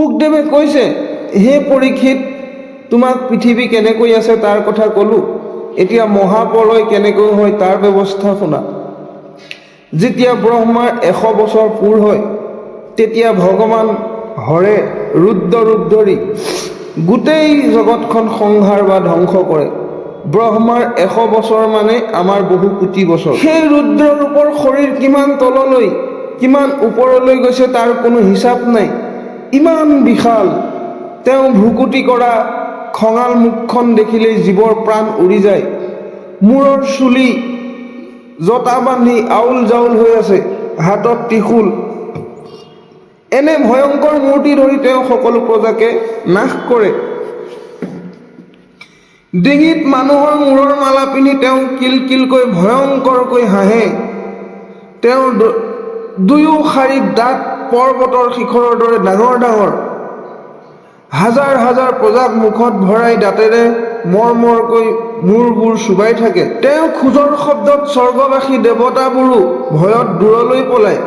সুখদেৱে কৈছে, হে পৰীক্ষিত, তোমাক পৃথিৱী কেনেকৈ আছে তাৰ কথা ক'লোঁ, এতিয়া মহাপ্ৰলয় কেনেকৈ হয় তাৰ ব্যৱস্থা শুনা। যেতিয়া ব্ৰহ্মাৰ 100 বছৰ পূৰ হয়, তেতিয়া ভগৱান হৰে ৰুদ্ৰ ৰূপ ধৰি গোটেই জগতখন সংহাৰ বা ধ্বংস কৰে। ব্ৰহ্মাৰ 100 বছৰ মানে আমাৰ বহু কোটি বছৰ। সেই ৰুদ্ৰ ৰূপৰ শৰীৰ কিমান তললৈ কিমান ওপৰলৈ গৈছে তাৰ কোনো হিচাপ নাই, ইমান বিশাল। তেওঁ ভ্ৰুকুটি কৰা খঙাল মুখখন দেখিলেই জীৱৰ প্ৰাণ উৰি যায়। মূৰৰ চুলি জটা বান্ধি আউল জাউল হৈ আছে, হাতত ত্ৰিশূল। এনে ভয়ংকৰ মূৰ্তি ধৰি তেওঁ সকলো প্ৰজাকে নাশ কৰে। ডিঙিত মানুহৰ মূৰৰ মালা পিন্ধি তেওঁ কিলকিলকৈ ভয়ংকৰকৈ হাঁহে। তেওঁৰ দুয়ো শাৰীত দাঁত পৰ্বতৰ শিখৰৰ দৰে ডাঙৰ ডাঙৰ। হাজাৰ হাজাৰ প্ৰজাক মুখত ভৰাই দাঁতেৰে মৰমৰকৈ মূৰবোৰ চুবাই থাকে। তেওঁ খোজৰ শব্দত স্বৰ্গবাসী দেৱতাবোৰো ভয়ত দূৰলৈ পলায়।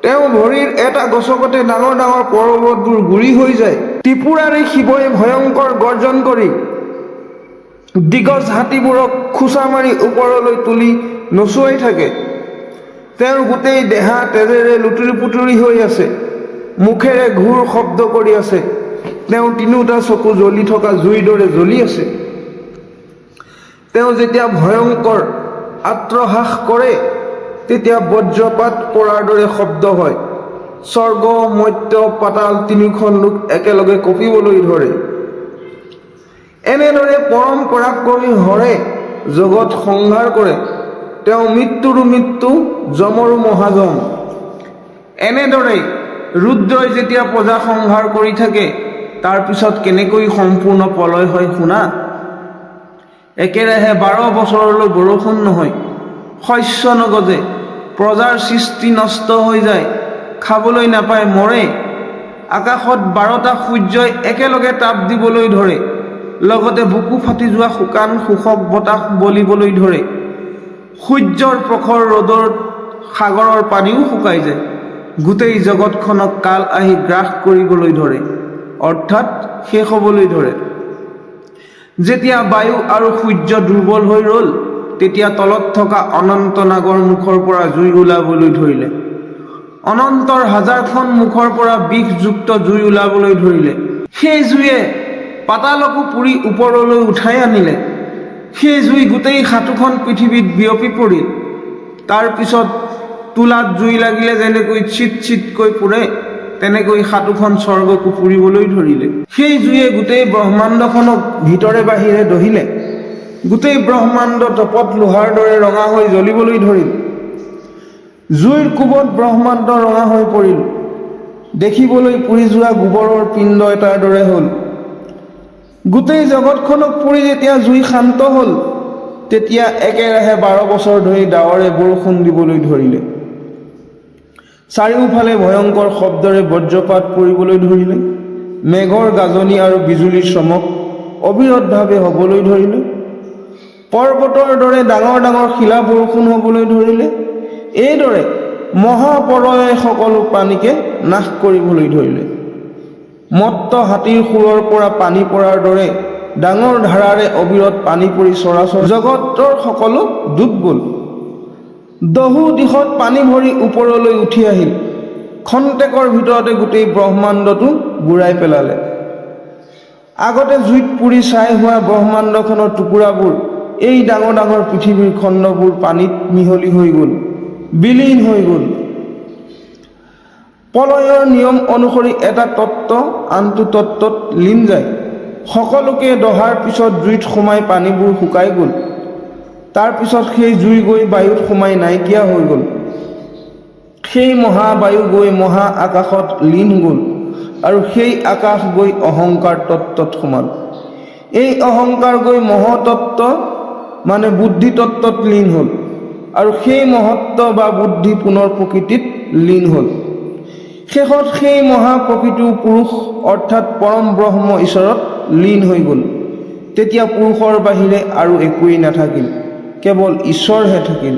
তেওঁ ভৰিৰ এটা গছকতে ডাঙৰ ডাঙৰ পৰ্বতবোৰ গুৰি হৈ যায়। ত্ৰিপুৰাৰী শিৱই ভয়ংকৰ গৰ্জন কৰি দিগজ হাতীবোৰক খোচা মাৰি ওপৰলৈ তুলি নচুৱাই থাকে। তেওঁৰ গোটেই দেহা তেজেৰে লুতুৰি পুতুৰি হৈ আছে, মুখেৰে ঘূৰ শব্দ কৰি আছে। তেওঁ তিনিওটা চকু জ্বলি থকা জুইৰ দৰে জ্বলি আছে। তেওঁ যেতিয়া ভয়ংকৰ আত্ৰহাস কৰে, তেতিয়া বজ্ৰপাত পৰাৰ দৰে শব্দ হয়। স্বৰ্গ মৰ্ত্য পাতাল তিনিওখন লোক একেলগে কঁপিবলৈ ধৰে। এনেদৰে পৰম পৰাক্ৰমী হৰে জগত সংহাৰ কৰে। তেওঁ মৃত্যুৰো মৃত্যু, যমৰো মহাযম। এনেদৰে ৰুদ্ৰই যেতিয়া প্ৰজা সংহাৰ কৰি থাকে, তাৰ পিছত কেনেকৈ সম্পূৰ্ণ প্ৰলয় হয় শুনা। একেৰাহে 12 বছৰলৈ বৰষুণ নহয়, শস্য নগজে, প্ৰজাৰ সৃষ্টি নষ্ট হৈ যায়, খাবলৈ নাপায় মৰে। আকাশত 12টা সূৰ্যই একেলগে তাপ দিবলৈ ধৰে, লগতে বুকু ফাটি যোৱা শুকান শোষক বতাহ বলিবলৈ ধৰে। সূৰ্যৰ প্ৰখৰ ৰ'দত সাগৰৰ পানীও শুকাই যায়। গোটেই জগতখনক কাল আহি গ্ৰাস কৰিবলৈ ধৰে, অৰ্থাৎ শেষ হ'বলৈ ধৰে। যেতিয়া বায়ু আৰু সূৰ্য দুৰ্বল হৈ ৰ'ল, তেতিয়া তলত থকা অনন্ত নাগৰ মুখৰ পৰা জুই ওলাবলৈ ধৰিলে। অনন্তৰ হাজাৰখন মুখৰ পৰা বিষযুক্ত জুই ওলাবলৈ ধৰিলে। সেই জুয়ে পাতালকো পুৰি ওপৰলৈ উঠাই আনিলে। সেই জুই গোটেই 7খন পৃথিৱীত বিয়পি পৰিল। তাৰ পিছত তুলাত জুই লাগিলে যেনেকৈ চিট চিটকৈ পুৰে, তেনেকৈ 7খন স্বৰ্গকো পুৰিবলৈ ধৰিলে। সেই জুয়ে গোটেই ব্ৰহ্মাণ্ডখনক ভিতৰে বাহিৰে দহিলে। গোটেই ব্ৰহ্মাণ্ড তপত লোহাৰ দৰে ৰঙা হৈ জ্বলিবলৈ ধৰিল। জুইৰ কোবত ব্ৰহ্মাণ্ড ৰঙা হৈ পৰিল, দেখিবলৈ পুৰি যোৱা গোবৰৰ পিণ্ড এটাৰ দৰে হ'ল। গোটেই জগতখনক পুৰি যেতিয়া জুই শান্ত হ'ল, তেতিয়া একেৰাহে 12 বছৰ ধৰি ডাৱৰে বৰষুণ দিবলৈ ধৰিলে। চাৰিওফালে ভয়ংকৰ শব্দৰে বজ্ৰপাত পৰিবলৈ ধৰিলে। মেঘৰ গাজনি আৰু বিজুলীৰ চমক অবিৰতভাৱে হ'বলৈ ধৰিলে। পৰ্বতৰ দৰে ডাঙৰ ডাঙৰ শিলা বৰষুণ হ'বলৈ ধৰিলে। এইদৰে মহাপ্ৰলয়ে সকলো প্ৰাণীকে নাশ কৰিবলৈ ধৰিলে। মত্ত হাতীৰ শুৰৰ পৰা পানী পৰাৰ দৰে ডাঙৰ ধাৰাৰে অবিৰত পানী পৰি চৰাচৰ জগতৰ সকলো ডুব গ'ল। দহো দিশত পানী ভৰি ওপৰলৈ উঠি আহিল। খন্তেকৰ ভিতৰতে গোটেই ব্ৰহ্মাণ্ডটো বুৰাই পেলালে। আগতে জুইত পুৰি ছাই হোৱা ব্ৰহ্মাণ্ডখনৰ টুকুৰাবোৰ, এই ডাঙৰ ডাঙৰ পৃথিৱীৰ খণ্ডবোৰ পানীত মিহলি হৈ গ'ল, বিলীন হৈ গ'ল। প্ৰলয়ৰ নিয়ম অনুসৰি এটা তত্ত্ব আনটো তত্ত্বত লীন যায়। সকলোকে দহাৰ পিছত জুইত সোমাই পানীবোৰ শুকাই গ'ল। তাৰ পিছত সেই জুই গৈ বায়ুত সোমাই নাইকিয়া হৈ গ'ল। সেই মহাবায়ু গৈ মহা আকাশত লীন গ'ল, আৰু সেই আকাশ গৈ অহংকাৰ তত্ত্বত সোমাল। এই অহংকাৰ গৈ মহতত্ত্ব মানে বুদ্ধি তত্ত্বত লীন হ'ল, আৰু সেই মহত্ব বা বুদ্ধি পুনৰ প্ৰকৃতিত লীন হ'ল। শেষত সেই মহাপ্ৰকৃতিও পুৰুষ অৰ্থাৎ পৰম ব্ৰহ্ম ঈশ্বৰত লীন হৈ গ'ল। তেতিয়া পুৰুষৰ বাহিৰে আৰু একোৱেই নাথাকিল, কেৱল ঈশ্বৰহে থাকিল।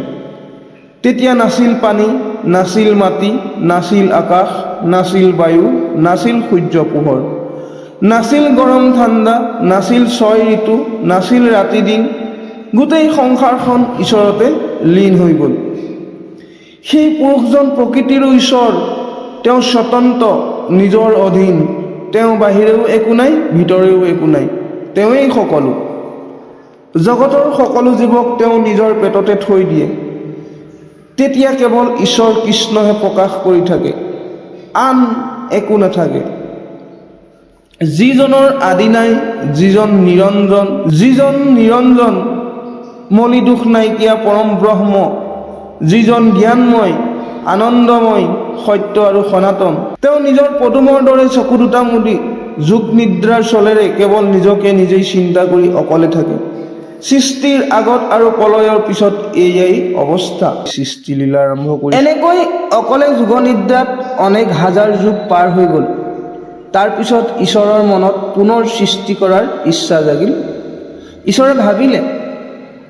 তেতিয়া নাছিল পানী, নাছিল মাটি, নাছিল আকাশ, নাছিল বায়ু, নাছিল সূৰ্য পোহৰ, নাছিল গৰম ঠাণ্ডা, নাছিল 6 ঋতু, নাছিল ৰাতি দিন, গোটেই সংসাৰখন ঈশ্বৰতে লীন হৈ গ'ল। সেই পুৰুষজন প্ৰকৃতিৰো ঈশ্বৰ, তেওঁ স্বতন্ত্ৰ, নিজৰ অধীন, তেওঁ বাহিৰেও একো নাই, ভিতৰেও একো নাই, তেওঁৱেই সকলো। জগতৰ সকলো জীৱক তেওঁ নিজৰ পেটতে থৈ দিয়ে। তেতিয়া কেৱল ঈশ্বৰ কৃষ্ণহে প্ৰকাশ কৰি থাকে, আন একো নাথাকে। যিজনৰ আদি নাই, যিজন নিৰঞ্জন, মলি দুখ নাইকিয়া পৰম ব্ৰহ্ম, যিজন জ্ঞানময়, আনন্দময়, সত্য আৰু সনাতন, তেওঁ নিজৰ পদুমৰ দৰে চকু দুটা মুদি যোগ নিদ্ৰাৰ চলেৰে কেৱল নিজকে নিজেই চিন্তা কৰি অকলে থাকে। সৃষ্টিৰ আগত আৰু প্ৰলয়ৰ পিছত এয়াই অৱস্থা। সৃষ্টি লীলা আৰম্ভ কৰি এনেকৈ অকলে যোগনিদ্ৰাত অনেক হাজাৰ যুগ পাৰ হৈ গ'ল। তাৰপিছত ঈশ্বৰৰ মনত পুনৰ সৃষ্টি কৰাৰ ইচ্ছা জাগিল। ঈশ্বৰে ভাবিলে,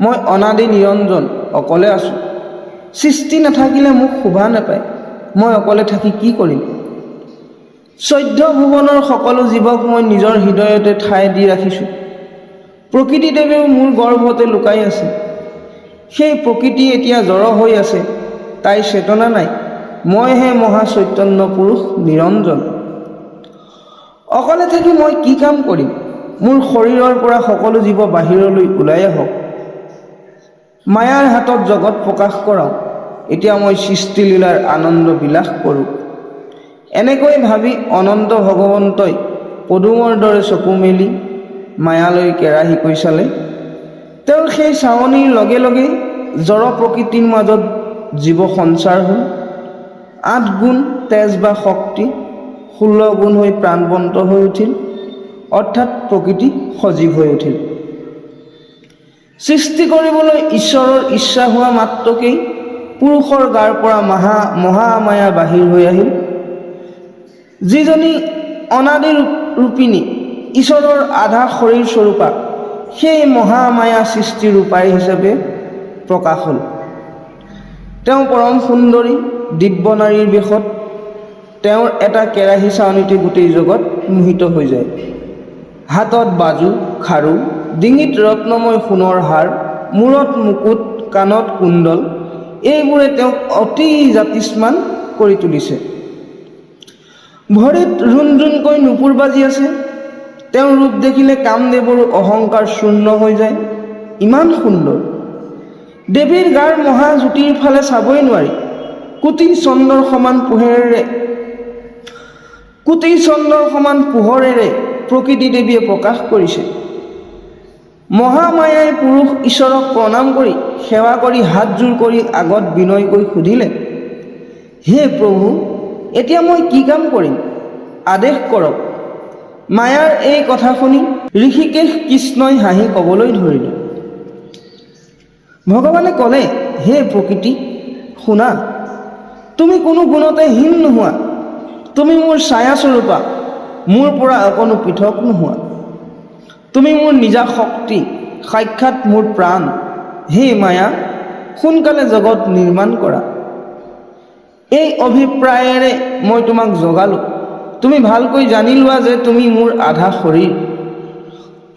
মই অনাদি নিৰঞ্জন, অকলে আছোঁ। সৃষ্টি নাথাকিলে মোক শোভা নাপায়, মই অকলে থাকি কি কৰিম? 14 ভুৱনৰ সকলো জীৱক মই নিজৰ হৃদয়তে ঠাই দি ৰাখিছোঁ। প্ৰকৃতি দেৱেও মোৰ গৰ্ভতে লুকাই আছে। সেই প্ৰকৃতি এতিয়া জড় হৈ আছে, তাই চেতনা নাই, মইহে মহা চৈতন্য পুৰুষ নিৰঞ্জন। অকলে থাকি মই কি কাম কৰিম? মোৰ শৰীৰৰ পৰা সকলো জীৱ বাহিৰলৈ ওলাই আহক, মায়াৰ হাতত জগত প্ৰকাশ কৰাওঁ, এতিয়া মই সৃষ্টিলীলাৰ আনন্দ বিলাস কৰোঁ। এনেকৈ ভাবি অনন্ত ভগৱন্তই পদুমৰ দৰে চকু মেলি মায়ালৈ কেৰাহীকৈ চালে। তেওঁৰ সেই চাৱনিৰ লগে লগে জড় প্ৰকৃতিৰ মাজত জীৱ সঞ্চাৰ হ'ল। 8 গুণ তেজ বা শক্তি, 16 গুণ হৈ প্ৰাণবন্ত হৈ উঠিল, অৰ্থাৎ প্ৰকৃতি সজীৱ হৈ উঠিল। সৃষ্টি কৰিবলৈ ঈশ্বৰৰ ইচ্ছা হোৱা মাত্ৰকেই পুৰুষৰ গাৰ পৰা মহামায়া বাহিৰ হৈ আহিল। যিজনী অনাদি ৰূপিণী, ঈশ্বৰৰ আধা শৰীৰ স্বৰূপা, সেই মহামায়া সৃষ্টি ৰূপাৰী হিচাপে প্ৰকাশ হ'ল। তেওঁ পৰম সুন্দৰী দিব্য নাৰীৰ বেশত, তেওঁৰ এটা কেৰাহী চাৱনিতে গোটেই জগত মোহিত হৈ যায়। হাতত বাজু খাৰু, ডিঙিত ৰত্নময় সোণৰ হাৰ, মূৰত মুকুট, কাণত কুণ্ডল, এইবোৰে তেওঁক অতি জাতিস্মান কৰি তুলিছে। ভৰিত ৰুণকৈ নুপুৰ বাজি আছে। তেওঁৰ ৰূপ দেখিলে কামদেৱৰো অহংকাৰ শূন্য হৈ যায়, ইমান সুন্দৰ। দেৱীৰ গাৰ মহাজ্যোতিৰ ফালে চাবই নোৱাৰি। কোটি চন্দ্ৰৰ সমান পোহৰেৰে প্ৰকৃতি দেৱীয়ে প্ৰকাশ কৰিছে। মহামায়াই পুৰুষ ঈশ্বৰক প্ৰণাম কৰি সেৱা কৰি হাতযোৰ কৰি আগত বিনয়কৈ সুধিলে, হে প্ৰভু, এতিয়া মই কি কাম কৰিম? আদেশ কৰক। মায়াৰ এই কথা শুনি ঋষিকেশ কৃষ্ণই হাঁহি ক'বলৈ ধৰিলে। ভগৱানে ক'লে, হে প্ৰকৃতি, শুনা, তুমি কোনো গুণতে হীন নোহোৱা, তুমি মোৰ ছায়াস্বৰূপা, মোৰ পৰা অকণো পৃথক নোহোৱা, তুমি মোৰ নিজা শক্তি, সাক্ষাৎ মোৰ প্ৰাণ। হে মায়া, সোনকালে জগত নিৰ্মাণ কৰা। এই অভিপ্ৰায়েৰে মই তোমাক জগালোঁ। তুমি ভালকৈ জানি লোৱা যে তুমি মোৰ আধা শৰীৰ।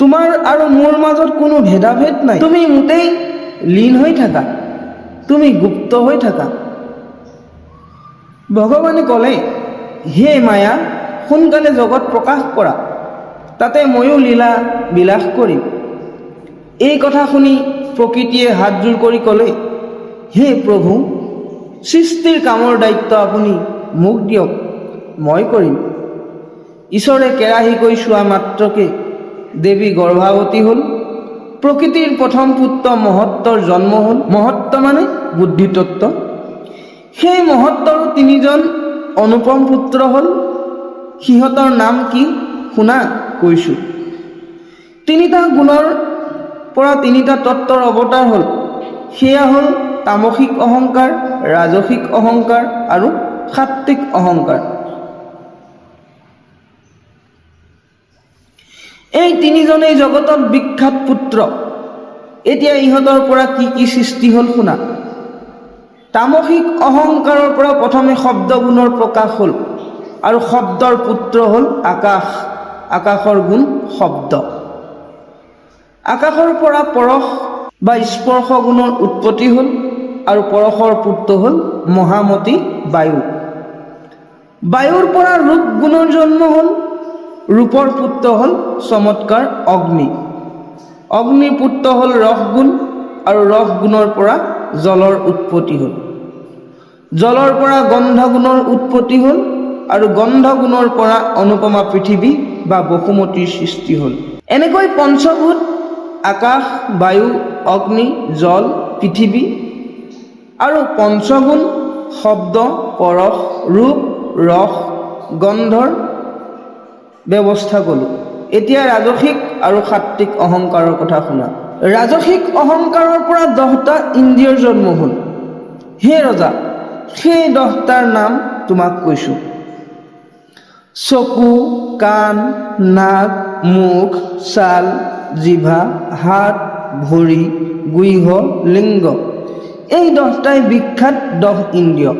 তোমাৰ আৰু মোৰ মাজত কোনো ভেদাভেদ নাই। তুমি মোতেই লীন হৈ থাকা, তুমি গুপ্ত হৈ থাকা। ভগৱানে ক'লে, হে মায়া, সোনকালে জগত প্ৰকাশ কৰা, তাতে ময়ো লীলা বিলাস কৰিম। এই কথা শুনি প্ৰকৃতিয়ে হাতযোৰ কৰি ক'লে, হে প্ৰভু, সৃষ্টিৰ কামৰ দায়িত্ব আপুনি মোক দিয়ক, মই কৰিম। ঈশ্বৰে কেৰাহীকৈ চোৱা মাত্ৰকে দেৱী গৰ্ভাৱতী হ'ল। প্ৰকৃতিৰ প্ৰথম পুত্ৰ মহত্তৰ জন্ম হ'ল। মহত্ত মানে বুদ্ধিতত্ত্ব। সেই মহত্তৰো 3জন অনুপম পুত্ৰ হ'ল। সিহঁতৰ নাম কি শুনা কৈছোঁ। 3টা গুণৰ পৰা 3টা তত্ত্বৰ অৱতাৰ হ'ল। সেয়া হ'ল তামসিক অহংকাৰ, ৰাজসিক অহংকাৰ আৰু সাত্ত্বিক অহংকাৰ। এই 3জনেই জগতত বিখ্যাত পুত্ৰ। এতিয়া ইহঁতৰ পৰা কি কি সৃষ্টি হ'ল শুনা। তামসিক অহংকাৰৰ পৰা প্ৰথমে শব্দ গুণৰ প্ৰকাশ হ'ল। আৰু শব্দৰ পুত্ৰ হ'ল আকাশ, আকাশৰ গুণ শব্দ। আকাশৰ পৰা পৰশ বা স্পৰ্শ গুণৰ উৎপত্তি হ'ল আৰু পৰশৰ পুত্ৰ হ'ল মহামতী বায়ু। বায়ুৰ পৰা ৰূপ গুণৰ জন্ম হ'ল, ৰূপৰ পুত্ৰ হ'ল চমৎকাৰ অগ্নি। অগ্নিৰ পুত্ৰ হ'ল ৰস গুণ আৰু ৰস গুণৰ পৰা জলৰ উৎপত্তি হ'ল। জলৰ পৰা গন্ধ গুণৰ উৎপত্তি হ'ল আৰু গন্ধ গুণৰ পৰা অনুপমা পৃথিৱী বা বসুমতীৰ সৃষ্টি হ'ল। এনেকৈ পঞ্চভূত আকাশ, বায়ু, অগ্নি, জল, পৃথিৱী আৰু পঞ্চগুণ শব্দ, পৰশ, ৰূপ, ৰস, গন্ধৰ ব্যৱস্থা ক'লোঁ। এতিয়া ৰাজসিক আৰু সাত্ত্বিক অহংকাৰৰ কথা শুনা। ৰাজসিক অহংকাৰৰ পৰা 10টা ইন্দ্ৰিয়ৰ জন্ম হ'ল। হে ৰজা, সেই 10টাৰ নাম তোমাক কৈছোঁ। চকু, কাণ, নাক, মুখ, ছাল, জিভা, হাত, ভৰি, গুহ, লিংগ। এই 10টাই বিখ্যাত 10 ইন্দ্ৰিয়।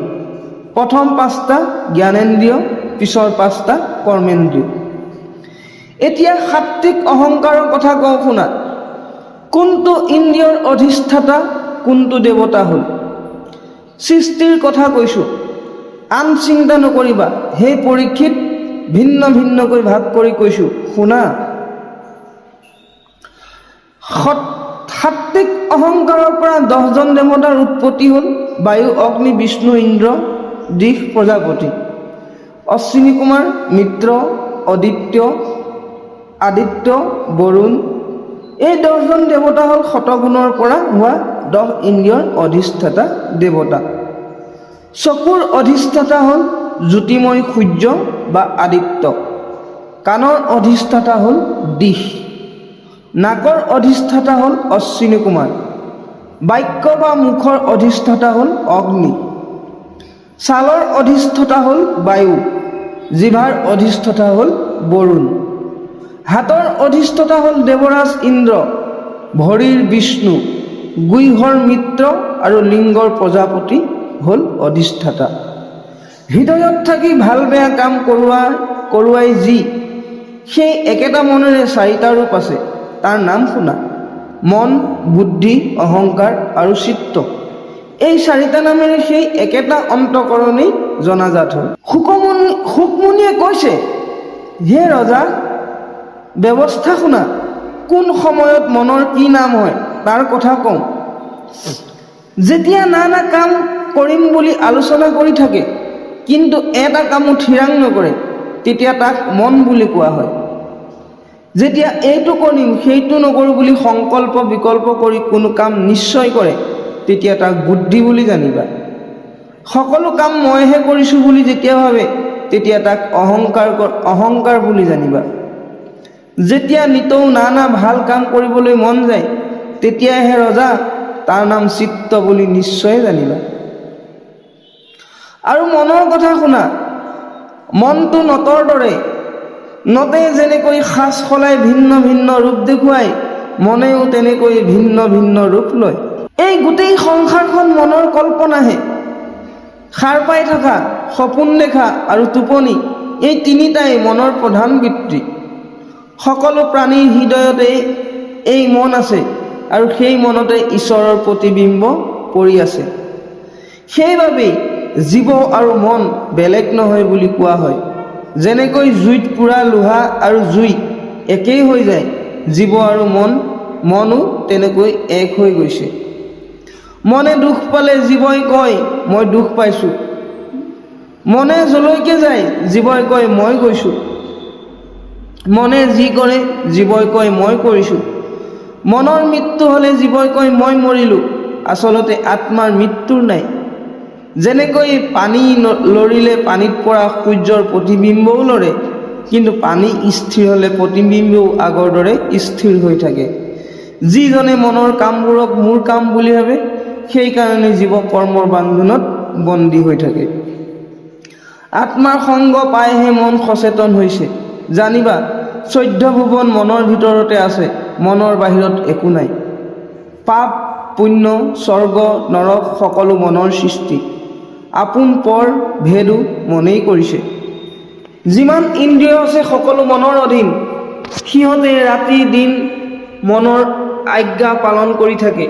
প্ৰথম 5টা জ্ঞানেন্দ্ৰিয়, পিছৰ 5টা কৰ্মেন্দ্ৰিয়। এতিয়া সাত্ত্বিক অহংকাৰৰ কথা কওঁ শুনা। কোনটো ইন্দ্ৰিয়ৰ অধিষ্ঠাতা, কোনটো দেৱতা হ'ল? সৃষ্টিৰ কথা কৈছোঁ। আন চিন্তা নকৰিবা। হে পৰীক্ষিত, ভিন্ন ভিন্নকৈ ভাগ কৰি কৈছোঁ শুনা। সাত্ত্বিক অহংকাৰৰ পৰা 10জন দেৱতাৰ উৎপত্তি হ'ল। বায়ু, অগ্নি, বিষ্ণু, ইন্দ্ৰ, দিশ, প্ৰজাপতি, অশ্বিনী কুমাৰ, মিত্ৰ, আদিত্য, বৰুণ। এই 10জন দেৱতা হ'ল শতগুণৰ পৰা হোৱা 10 ইন্দ্ৰিয়ৰ অধিষ্ঠাতা দেৱতা। চকুৰ অধিষ্ঠাতা হ'ল জ্যোতিময় সূৰ্য বা আদিত্য। কাণৰ অধিষ্ঠাতা হ'ল দিশ। নাকৰ অধিষ্ঠাতা হ'ল অশ্বিনী কুমাৰ। বাক্য বা মুখৰ অধিষ্ঠাতা হ'ল অগ্নি। ছালৰ অধিষ্ঠাতা হ'ল বায়ু। জিভাৰ অধিষ্ঠাতা হ'ল বৰুণ। হাতৰ অধিষ্ঠাতা হ'ল দেৱৰাজ ইন্দ্ৰ। ভৰিৰ বিষ্ণু, গুহৰ মিত্ৰ আৰু লিংগৰ প্ৰজাপতি হ'ল অধিষ্ঠাতা। হৃদয়ত থাকি ভাল বেয়া কাম কৰোৱাই যি, সেই একেটা মনেৰে 4টা ৰূপ আছে। তাৰ নাম শুনা। মন, বুদ্ধি, অহংকাৰ আৰু চিত্ত। এই 4টা নামেৰে সেই একেটা অন্তঃকৰণেই জনাজাত হ'ল। শুকমুনিয়ে কৈছে, হে ৰজা, ব্যৱস্থা শুনা। কোন সময়ত মনৰ কি নাম হয় তাৰ কথা কওঁ। যেতিয়া নানা কাম কৰিম বুলি আলোচনা কৰি থাকে কিন্তু এটা কামো থিৰাং নকৰে, তেতিয়া তাক মন বুলি কোৱা হয়। যেতিয়া এইটো কৰিম সেইটো নকৰোঁ বুলি সংকল্প বিকল্প কৰি কোনো কাম নিশ্চয় কৰে, তেতিয়া তাক বুদ্ধি বুলি জানিবা। সকলো কাম মইহে কৰিছোঁ বুলি যেতিয়া ভাবে, তেতিয়া তাক অহংকাৰ বুলি জানিবা। যেতিয়া নিতৌ নানা ভাল কাম কৰিবলৈ মন যায়, তেতিয়াহে ৰজা, তাৰ নাম চিত্ত বুলি নিশ্চয় জানিবা। আৰু মনৰ কথা শুনা। মনটো নটৰ দৰে। নটে যেনেকৈ সাজ সলাই ভিন্ন ভিন্ন ৰূপ দেখুৱায়, মনেও তেনেকৈ ভিন্ন ভিন্ন ৰূপ লয়। এই গোটেই সংসাৰখন মনৰ কল্পনাহে। সাৰ পাই থকা, সপোন দেখা আৰু টোপনি, এই 3টাই মনৰ প্ৰধান বৃত্তি। সকলো প্ৰাণীৰ হৃদয়তে এই মন আছে আৰু সেই মনতে ঈশ্বৰৰ প্ৰতিবিম্ব পৰি আছে। সেইবাবেই জীৱ আৰু মন বেলেগ নহয় বুলি কোৱা হয়। যেনেকৈ জুইত পোৰা লোহা আৰু জুই একেই হৈ যায়, জীৱ আৰু মনো তেনেকৈ এক হৈ গৈছে। মনে দুখ পালে জীৱই কয় মই দুখ পাইছোঁ। মনে যলৈকে যায় জীৱই কয় মই গৈছোঁ। মনে যি কৰে জীৱই কয় মই কৰিছোঁ। মনৰ মৃত্যু হ'লে জীৱই কয় মই মৰিলোঁ। আচলতে আত্মাৰ মৃত্যুৰ নাই। যেনেকৈ পানী লৰিলে পানীত পৰা সূৰ্যৰ প্ৰতিবিম্বও লৰে, কিন্তু পানী স্থিৰ হ'লে প্ৰতিবিম্বও আগৰ দৰে স্থিৰ হৈ থাকে। যিজনে মনৰ কামবোৰক মোৰ কাম বুলি ভাবে, সেইকাৰণে জীৱ কৰ্মৰ বান্ধোনত বন্দী হৈ থাকে। আত্মাৰ সংগ পাইহে মন সচেতন হৈছে। জানিবা 14 ভুৱন মনৰ ভিতৰতে আছে, মনৰ বাহিৰত একো নাই। পাপ, পুণ্য, স্বৰ্গ, নৰক সকলো মনৰ সৃষ্টি। আপোন পৰ ভেদো মনেই কৰিছে। যিমান ইন্দ্ৰিয় আছে সকলো মনৰ অধীন। সিহঁতে ৰাতি দিন মনৰ আজ্ঞা পালন কৰি থাকে।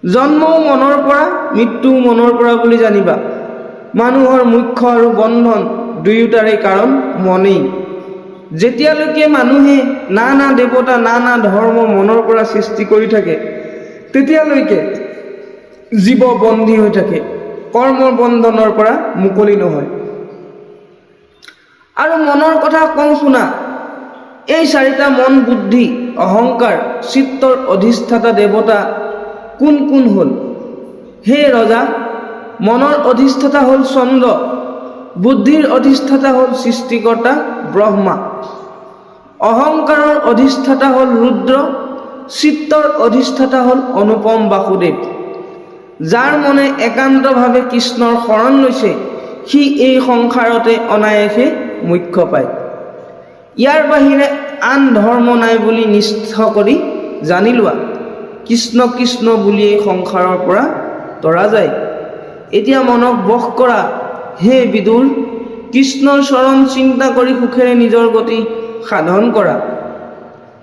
জন্মও মনৰ পৰা, মৃত্যুও মনৰ পৰা বুলি জানিবা। মানুহৰ মুখ্য আৰু বন্ধন দুয়োটাৰে কাৰণ মনেই। যেতিয়ালৈকে মানুহে নানা দেৱতা, নানা ধৰ্ম মনৰ পৰা সৃষ্টি কৰি থাকে, তেতিয়ালৈকে জীৱ বন্দী হৈ থাকে, কৰ্মৰ বন্ধনৰ পৰা মুকলি নহয়। আৰু মনৰ কথা কওঁ শুনা। এই চাৰিটা মন, বুদ্ধি, অহংকাৰ, চিত্তৰ অধিষ্ঠাতা দেৱতা কোন কোন হ'ল? হে ৰজা, মনৰ অধিষ্ঠাতা হ'ল চন্দ্ৰ, বুদ্ধিৰ অধিষ্ঠাতা হ'ল সৃষ্টিকৰ্তা ব্ৰহ্মা, অহংকাৰৰ অধিষ্ঠাতা হ'ল ৰুদ্ৰ, চিত্তৰ অধিষ্ঠাতা হ'ল অনুপম বাসুদেৱ। যাৰ মনে একান্তভাৱে কৃষ্ণৰ শৰণ লৈছে, সি এই সংসাৰতে অনায়াসে মোক্ষ পায়। ইয়াৰ বাহিৰে আন ধৰ্ম নাই বুলি নিষ্ঠ কৰি জানি লোৱা। কৃষ্ণ কৃষ্ণ বুলিয়েই সংসাৰৰ পৰা তৰা যায়। এতিয়া মনক বশ কৰা হে বিদুৰ, কৃষ্ণৰ চৰণ চিন্তা কৰি সুখেৰে নিজৰ গতি সাধন কৰা।